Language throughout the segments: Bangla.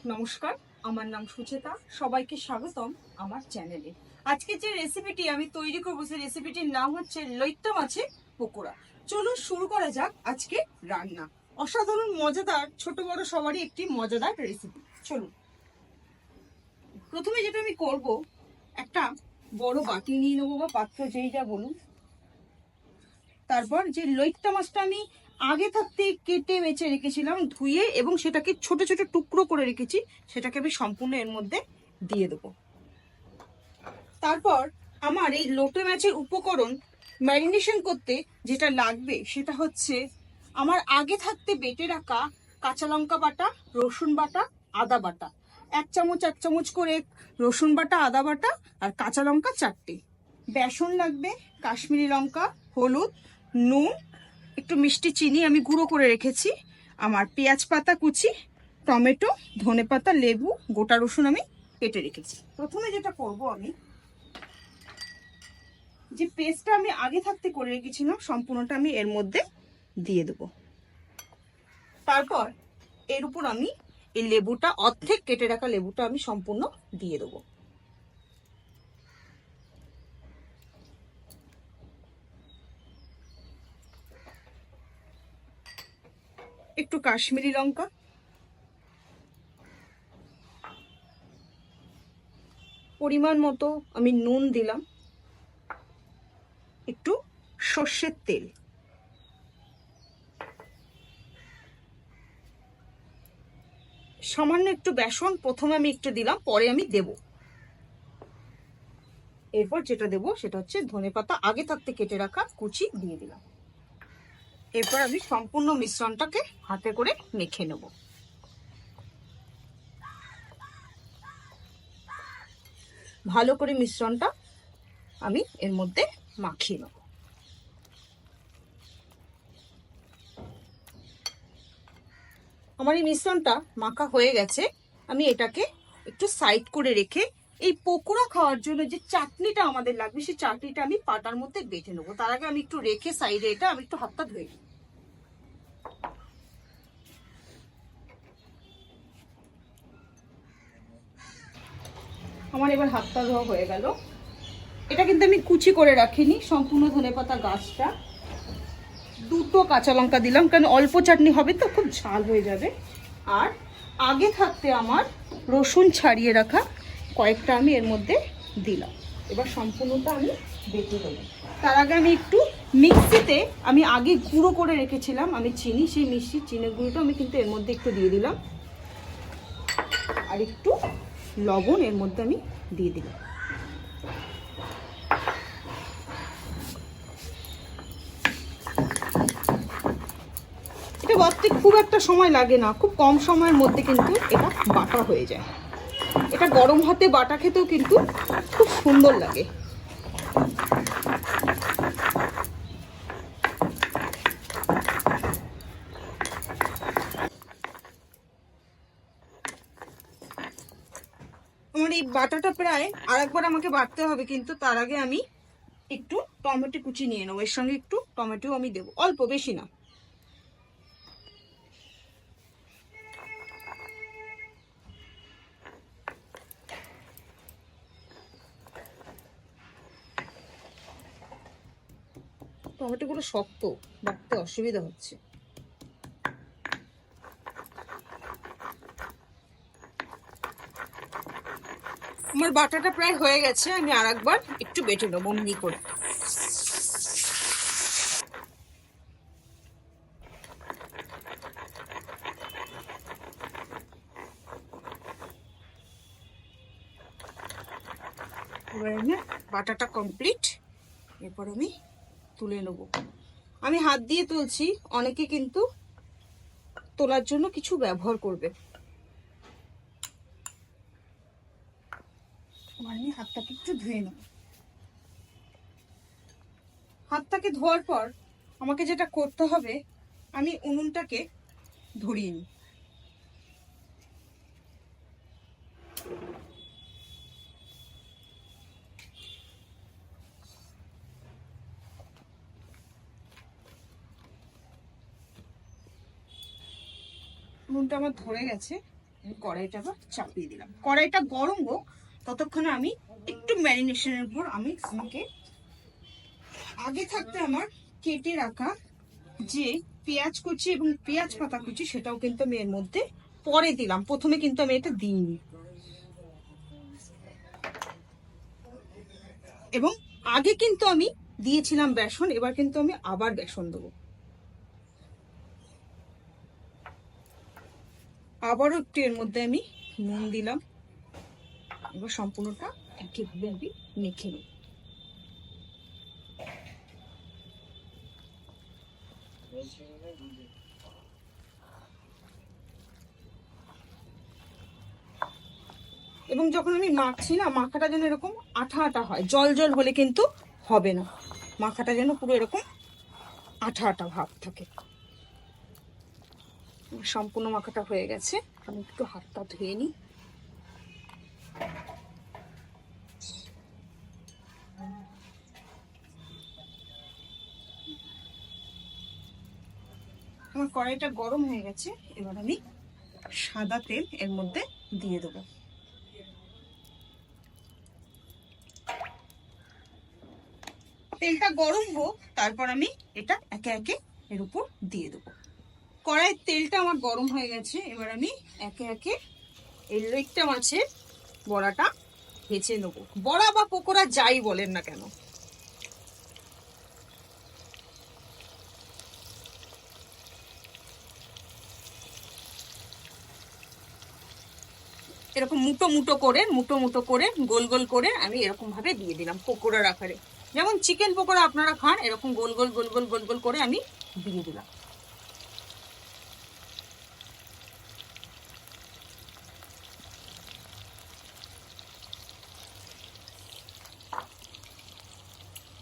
নমস্কার, আমার নাম সুচেতা। সবাইকে স্বাগতম আমার চ্যানেলে। আজকে যে রেসিপিটি আমি তৈরি করবো সেই রেসিপিটির নাম হচ্ছে লইট্ট মাছের পকোড়া। চলুন শুরু করা যাক আজকে রান্না। অসাধারণ মজাদার, ছোট বড় সবারই একটি মজাদার রেসিপি। চলুন, প্রথমে যেটা আমি করব, একটা বড় বাটি নিয়ে নেবো বা পাত্র যেই যা বলুন। তারপর যে লইট্ট মাছটা আমি আগে থাকতে কেটে বেছে রেখেছিলাম, ধুয়ে এবং সেটাকে ছোট ছোট টুকরো করে রেখেছি, সেটাকে আমি সম্পূর্ণ এর মধ্যে দিয়ে দেবো। তারপর আমার এই লোটে মাছের উপকরণ ম্যারিনেশন করতে যেটা লাগবে সেটা হচ্ছে আমার আগে থাকতে বেটে রাখা কাঁচা লঙ্কা বাটা, রসুন বাটা, আদা বাটা, এক চামচ করে রসুন বাটা, আদা বাটা আর কাঁচা লঙ্কা 4টে। বেসন লাগবে, কাশ্মীরি লঙ্কা, হলুদ, নুন, একটু মিষ্টি চিনি আমি গুঁড়ো করে রেখেছি, আমার পেঁয়াজ পাতা কুচি, টমেটো, ধনেপাতা, লেবু, গোটা রসুন আমি কেটে রেখেছি। প্রথমে যেটা করব, আমি যে পেস্টটা আমি আগে থাকতে করে রেখেছিলাম সম্পূর্ণটা আমি এর মধ্যে দিয়ে দেব। তারপর এর উপর আমি এই লেবুটা, অর্ধেক কেটে রাখা লেবুটা আমি সম্পূর্ণ দিয়ে দেবো। একটু কাশ্মীরি লঙ্কা, পরিমাণ মতো আমি নুন দিলাম, একটু সর্ষের তেল, সামান্য একটু বেসন প্রথমে আমি একটু দিলাম, পরে আমি দেব। এরপর যেটা দেব সেটা হচ্ছে ধনেপাতা আগে থাকতে কেটে রাখা কুচি দিয়ে দিলাম। এরপর আমি সম্পূর্ণ মিশ্রণটাকে হাতে করে মেখে নেব। ভালো করে মিশ্রণটা আমি এর মধ্যে মাখিয়ে নেব। আমার এই মিশ্রণটা মাখা হয়ে গেছে। আমি এটাকে একটু সাইড করে রেখে এই পকোড়া খাওয়ার জন্য যে চাটনিটা আমাদের লাগবে সেই চাটনিটা আমি পাটার মধ্যে বেটে নেবো। তার আগে আমি একটু রেখে সাইডে এটা আমি একটু হাতটা ধুয়ে নিই। আমার এবার হাতটা ধোয়া হয়ে গেল। এটা কিন্তু আমি কুচি করে রাখিনি, সম্পূর্ণ ধনেপাতা গাছটা, দুটো কাঁচা লঙ্কা দিলাম, কারণ অল্প চাটনি হবে তো খুব ঝাল হয়ে যাবে। আর আগে থাকতে আমার রসুন ছাড়িয়ে রাখা কয়েকটা আমি এর মধ্যে দিলাম। এবার সম্পূর্ণটা আমি বেটে দেবো। তার আগে আমি একটু মিক্সিতে আমি আগে গুঁড়ো করে রেখেছিলাম আমি চিনি, সেই মিষ্টির চিনির গুঁড়োটা আমি কিন্তু এর মধ্যে একটু দিয়ে দিলাম, আর একটু লবণ এর মধ্যে আমি দিয়ে দিলাম। এটা বাটতে খুব একটা সময় লাগে না, খুব কম সময়ের মধ্যে কিন্তু এটা বাটা হয়ে যায়। এটা গরম ভাতে বাটা খেতেও কিন্তু খুব সুন্দর লাগে। আমার এই বাটাটা প্রায় আরেকবার আমাকে বাটতে হবে, কিন্তু তার আগে আমি একটু টমেটো কুচি নিয়ে নেবো। এর সঙ্গে একটু টমেটো আমি দেবো, অল্প, বেশি না। টমেটোগুলো শক্ত, বাটতে অসুবিধা হচ্ছে। আমার বাটাটা প্রায় হয়ে গেছে, আমি আরেকবার একটু বেটে নেবো মিহি করে। এবার আমি বাটাটা কমপ্লিট, এরপর আমি তুলে নেব। আমি হাত দিয়ে তুলছি, অনেকে কিন্তু তোলার জন্য কিছু ব্যবহার করবে। আমি হাতটাকে একটু ধুয়ে নেব। হাতটাকে ধোয়ার পর আমাকে যেটা করতে হবে, আমি উনুনটাকে ধরিয়ে নিই। উনুনটা আমার ধরে গেছে, কড়াইটা আবার চাপিয়ে দিলাম। কড়াইটা গরম হোক ততক্ষণে আমি একটু ম্যারিনেশনের উপর আমাকে আগে থাকতে আমার কেটে রাখা যে পেঁয়াজ কুচি এবং পেঁয়াজ পাতা কুচি সেটাও কিন্তু আমি এর মধ্যে পরে দিলাম, প্রথমে কিন্তু আমি এটা দিইনি। এবং আগে কিন্তু আমি দিয়েছিলাম বেসন, এবার কিন্তু আমি আবার বেসন দেবো। আবারও একটু এর মধ্যে আমি নুন দিলাম। এবার সম্পূর্ণটা একইভাবে আমি মেখে নেব। এবং যখন আমি মাখছি না, মাখাটা যেন এরকম আঠা আঠা হয়, জল জল হলে কিন্তু হবে না। মাখাটা যেন পুরো এরকম আঠা আঠা ভাব থাকে। সম্পূর্ণ মাখাটা হয়ে গেছে, আমি একটু হাতটা ধুয়ে নিই। আমার কড়াইটা গরম হয়ে গেছে, এবার আমি সাদা তেল এর মধ্যে দিয়ে দেবো। তেলটা গরম হোক, তারপর আমি এটা একে একে এর উপর দিয়ে দেবো। কড়াইয়ের তেলটা আমার গরম হয়ে গেছে, এবার আমি একে একে এই লেগটা মাছের বড়াটা ভেজে নেবো। বড়া বা পকোড়া যাই বলেন না কেন। এরকম মুটো মুটো করে গোল গোল করে আমি এরকম ভাবে দিয়ে দিলাম পকোড়ার আকারে। যেমন চিকেন পকোড়া আপনারা খান, এরকম গোল গোল গোল গোল গোল গোল করে আমি দিয়ে দিলাম।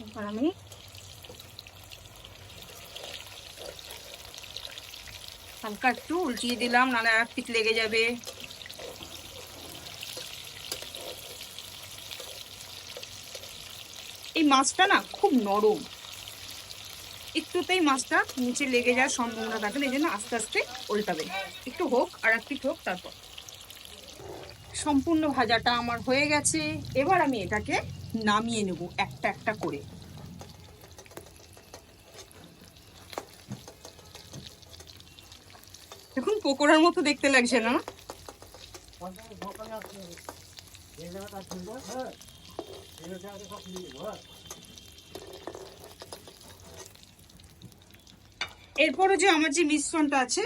এবার আমি হালকা একটু উল্টিয়ে দিলাম, নাহলে আর পিঠ লেগে যাবে। এই মাছটা না খুব নরম, একটুতেই মাছটা নিচে লেগে যাওয়ার সম্ভাবনা থাকে, এই জন্য আস্তে আস্তে উল্টাবেন। একটু হোক, আর এক পিঠ হোক, তারপর। সম্পূর্ণ ভাজাটা আমার হয়ে গেছে, এবার আমি এটাকে নামিয়ে নেব একটা একটা করে। দেখুন পকোড়ার মতো দেখতে লাগছে না? এরপরে যে আমার যে মিশ্রণটা আছে,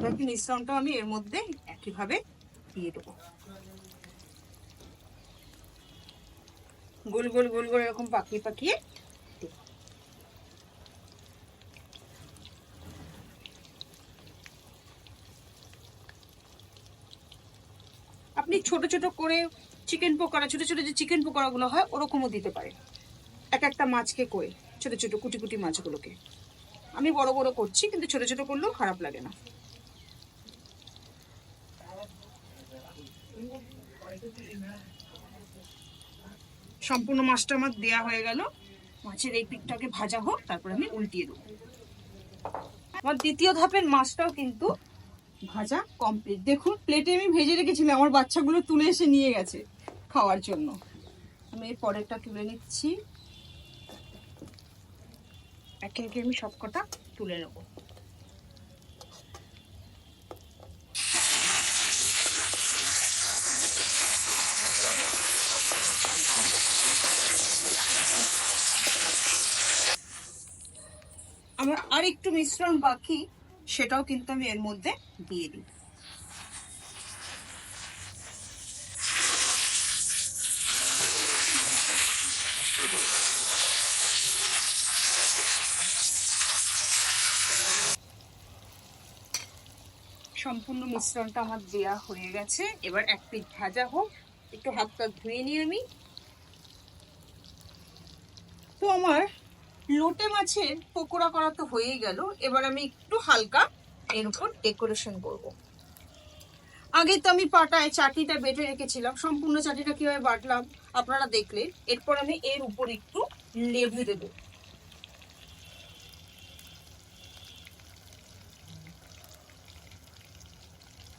বাকি মিশ্রণটা আমি এর মধ্যে একইভাবে দিয়ে দেবো। গোল গোল গোল গোল এরকম পাকিয়ে পাকিয়ে আপনি ছোট ছোট করে চিকেন পকোড়া, ছোট ছোট যে চিকেন পকোড়া গুলো হয় ওরকমও দিতে পারেন। এক একটা মাছকে করে ছোট ছোট কুটি কুটি মাছগুলোকে। আমি বড় বড় করছি, কিন্তু ছোট ছোট করলেও খারাপ লাগে না। সম্পূর্ণ মাছটা আমার দেয়া হয়ে গেল। মাছের এই পিঠটাকে ভাজা হোক, তারপর আমি উল্টিয়ে দেবো। আমার দ্বিতীয় ধাপের মাছটাও কিন্তু ভাজা কমপ্লিট। দেখুন প্লেটে আমি ভেজে রেখেছিলাম, আমার বাচ্চাগুলো তুলে এসে নিয়ে গেছে খাওয়ার জন্য। আমি এর পরেরটা তুলে নিচ্ছি, একে একে আমি সবকটা তুলে নেব। আমার আর একটু মিশ্রণ বাকি, সেটাও কিন্তু আমি এর মধ্যে দিয়ে দিই। সম্পূর্ণ মিশ্রণটা আমার দেয়া হয়ে গেছে, এবার এক পিঠ ভাজা হোক, একটু হাতটা ধুয়ে নিই আমি। তো আমার লোটে মাছের পকোড়া করা তো হয়েই গেল, এবার আমি একটু হালকা এর উপর ডেকোরেশন করব। আগে তো আমি পাটায় চাটনিটা বেটে রেখেছিলাম, সম্পূর্ণ চাটনিটা কিভাবে বাটলাম আপনারা দেখলেন। এরপর আমি এর উপর একটু লেবু দেবো।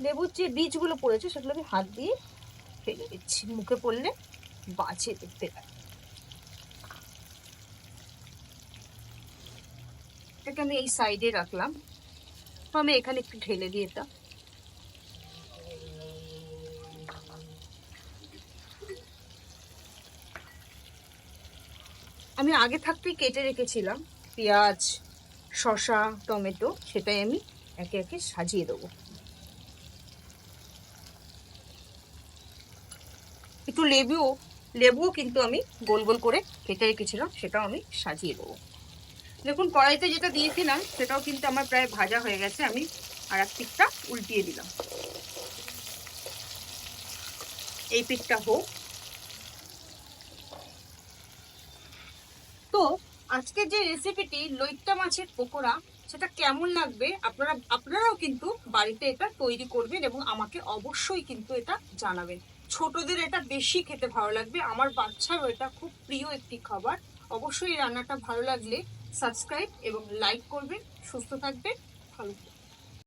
লেবুর যে বীজগুলো পড়েছে সেগুলো আমি হাত দিয়ে ফেলে দিচ্ছি, মুখে পড়লে বাজে দেখতে লাগে। এটাকে আমি এই সাইডে রাখলাম, আমি এখানে একটু ঢেলে দিই এটা। আমি আগে থাকতেই কেটে রেখেছিলাম পেঁয়াজ, শসা, টমেটো, সেটাই আমি একে একে সাজিয়ে দেবো। একটু লেবুও কিন্তু আমি গোল গোল করে কেটে রেখেছিলাম, সেটাও আমি সাজিয়ে দেবো। দেখুন কড়াইতে যেটা দিয়েছিলাম সেটাও কিন্তু আমার প্রায় ভাজা হয়ে গেছে, আমি আর এক পিঠটা উল্টিয়ে দিলাম। এই পিঠটা হোক। তো আজকে যে রেসিপিটি লইট্টা মাছের পকোড়া, সেটা কেমন লাগবে আপনারাও কিন্তু বাড়িতে এটা তৈরি করবেন এবং আমাকে অবশ্যই কিন্তু এটা জানাবেন। ছোটদের এটা বেশি খেতে ভালো লাগবে, আমার বাচ্চারও এটা খুব প্রিয় একটি খাবার। অবশ্যই রান্নাটা ভালো লাগলে সাবস্ক্রাইব এবং লাইক করবেন। সুস্থ থাকবেন, ভালো থাকবেন।